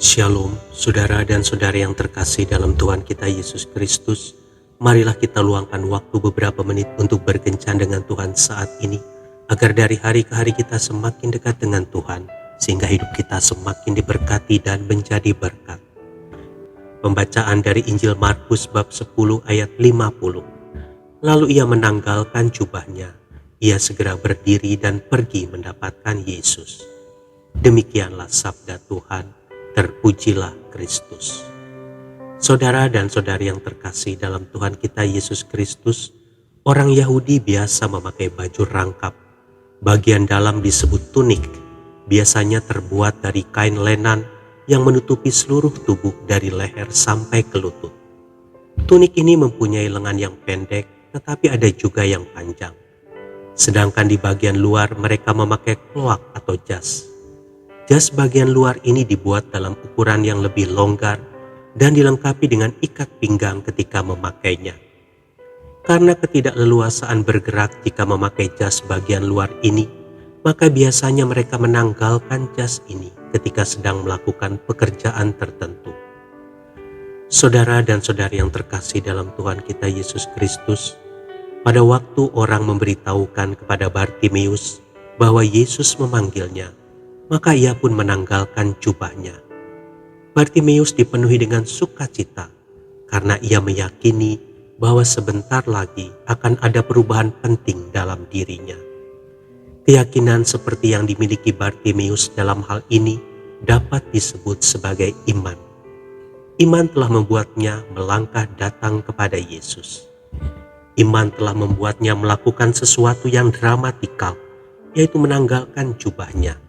Shalom, saudara dan saudari yang terkasih dalam Tuhan kita Yesus Kristus. Marilah kita luangkan waktu beberapa menit untuk berkencan dengan Tuhan saat ini, agar dari hari ke hari kita semakin dekat dengan Tuhan, sehingga hidup kita semakin diberkati dan menjadi berkat. Pembacaan dari Injil Markus bab 10 ayat 50. Lalu ia menanggalkan jubahnya, ia segera berdiri dan pergi mendapatkan Yesus. Demikianlah sabda Tuhan. Terpujilah Kristus. Saudara dan saudari yang terkasih dalam Tuhan kita Yesus Kristus, orang Yahudi biasa memakai baju rangkap. Bagian dalam disebut tunik, biasanya terbuat dari kain lenan yang menutupi seluruh tubuh dari leher sampai ke lutut. Tunik ini mempunyai lengan yang pendek, tetapi ada juga yang panjang. Sedangkan di bagian luar mereka memakai kloak atau jas. Jas bagian luar ini dibuat dalam ukuran yang lebih longgar dan dilengkapi dengan ikat pinggang ketika memakainya. Karena ketidakleluasaan bergerak jika memakai jas bagian luar ini, maka biasanya mereka menanggalkan jas ini ketika sedang melakukan pekerjaan tertentu. Saudara dan saudari yang terkasih dalam Tuhan kita Yesus Kristus, pada waktu orang memberitahukan kepada Bartimeus bahwa Yesus memanggilnya, maka ia pun menanggalkan jubahnya. Bartimeus dipenuhi dengan sukacita karena ia meyakini bahwa sebentar lagi akan ada perubahan penting dalam dirinya. Keyakinan seperti yang dimiliki Bartimeus dalam hal ini dapat disebut sebagai iman. Iman telah membuatnya melangkah datang kepada Yesus. Iman telah membuatnya melakukan sesuatu yang dramatikal, yaitu menanggalkan jubahnya.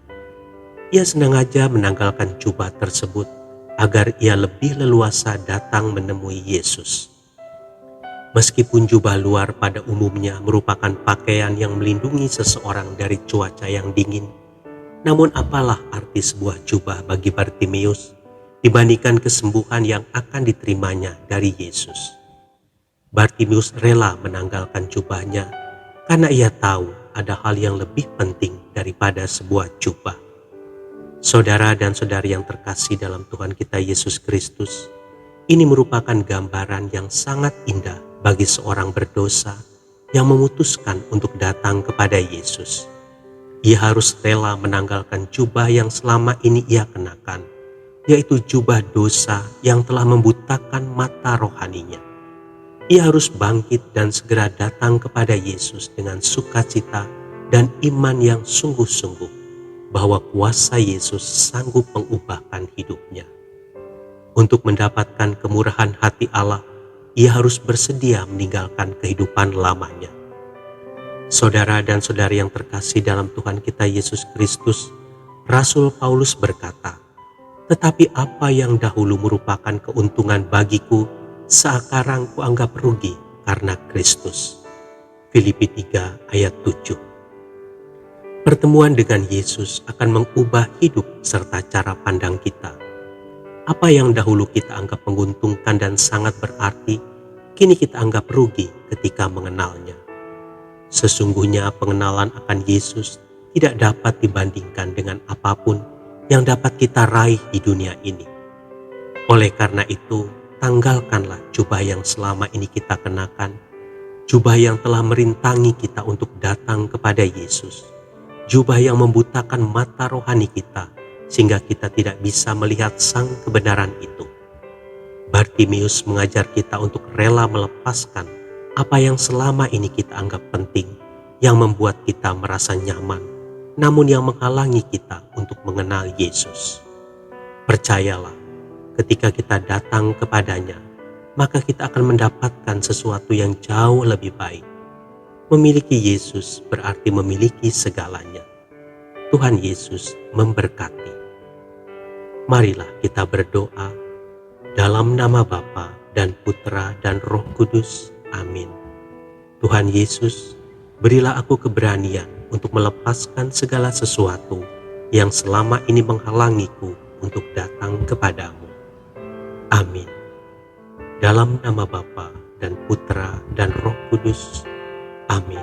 Ia sengaja menanggalkan jubah tersebut agar ia lebih leluasa datang menemui Yesus. Meskipun jubah luar pada umumnya merupakan pakaian yang melindungi seseorang dari cuaca yang dingin, namun apalah arti sebuah jubah bagi Bartimeus dibandingkan kesembuhan yang akan diterimanya dari Yesus. Bartimeus rela menanggalkan jubahnya karena ia tahu ada hal yang lebih penting daripada sebuah jubah. Saudara dan saudari yang terkasih dalam Tuhan kita Yesus Kristus, ini merupakan gambaran yang sangat indah bagi seorang berdosa yang memutuskan untuk datang kepada Yesus. Ia harus rela menanggalkan jubah yang selama ini ia kenakan, yaitu jubah dosa yang telah membutakan mata rohaninya. Ia harus bangkit dan segera datang kepada Yesus dengan sukacita dan iman yang sungguh-sungguh, bahwa kuasa Yesus sanggup mengubahkan hidupnya. Untuk mendapatkan kemurahan hati Allah, ia harus bersedia meninggalkan kehidupan lamanya. Saudara dan saudari yang terkasih dalam Tuhan kita Yesus Kristus, Rasul Paulus berkata, "Tetapi apa yang dahulu merupakan keuntungan bagiku, sekarang kuanggap rugi karena Kristus." Filipi 3 ayat 7. Pertemuan dengan Yesus akan mengubah hidup serta cara pandang kita. Apa yang dahulu kita anggap menguntungkan dan sangat berarti, kini kita anggap rugi ketika mengenalnya. Sesungguhnya pengenalan akan Yesus tidak dapat dibandingkan dengan apapun yang dapat kita raih di dunia ini. Oleh karena itu, tanggalkanlah jubah yang selama ini kita kenakan, jubah yang telah merintangi kita untuk datang kepada Yesus. Jubah yang membutakan mata rohani kita sehingga kita tidak bisa melihat sang kebenaran itu. Bartimeus mengajar kita untuk rela melepaskan apa yang selama ini kita anggap penting, yang membuat kita merasa nyaman, namun yang menghalangi kita untuk mengenal Yesus. Percayalah, ketika kita datang kepadanya, maka kita akan mendapatkan sesuatu yang jauh lebih baik. Memiliki Yesus berarti memiliki segalanya. Tuhan Yesus memberkati. Marilah kita berdoa dalam nama Bapa dan Putra dan Roh Kudus. Amin. Tuhan Yesus, berilah aku keberanian untuk melepaskan segala sesuatu yang selama ini menghalangiku untuk datang kepadamu. Amin. Dalam nama Bapa dan Putra dan Roh Kudus. Amin.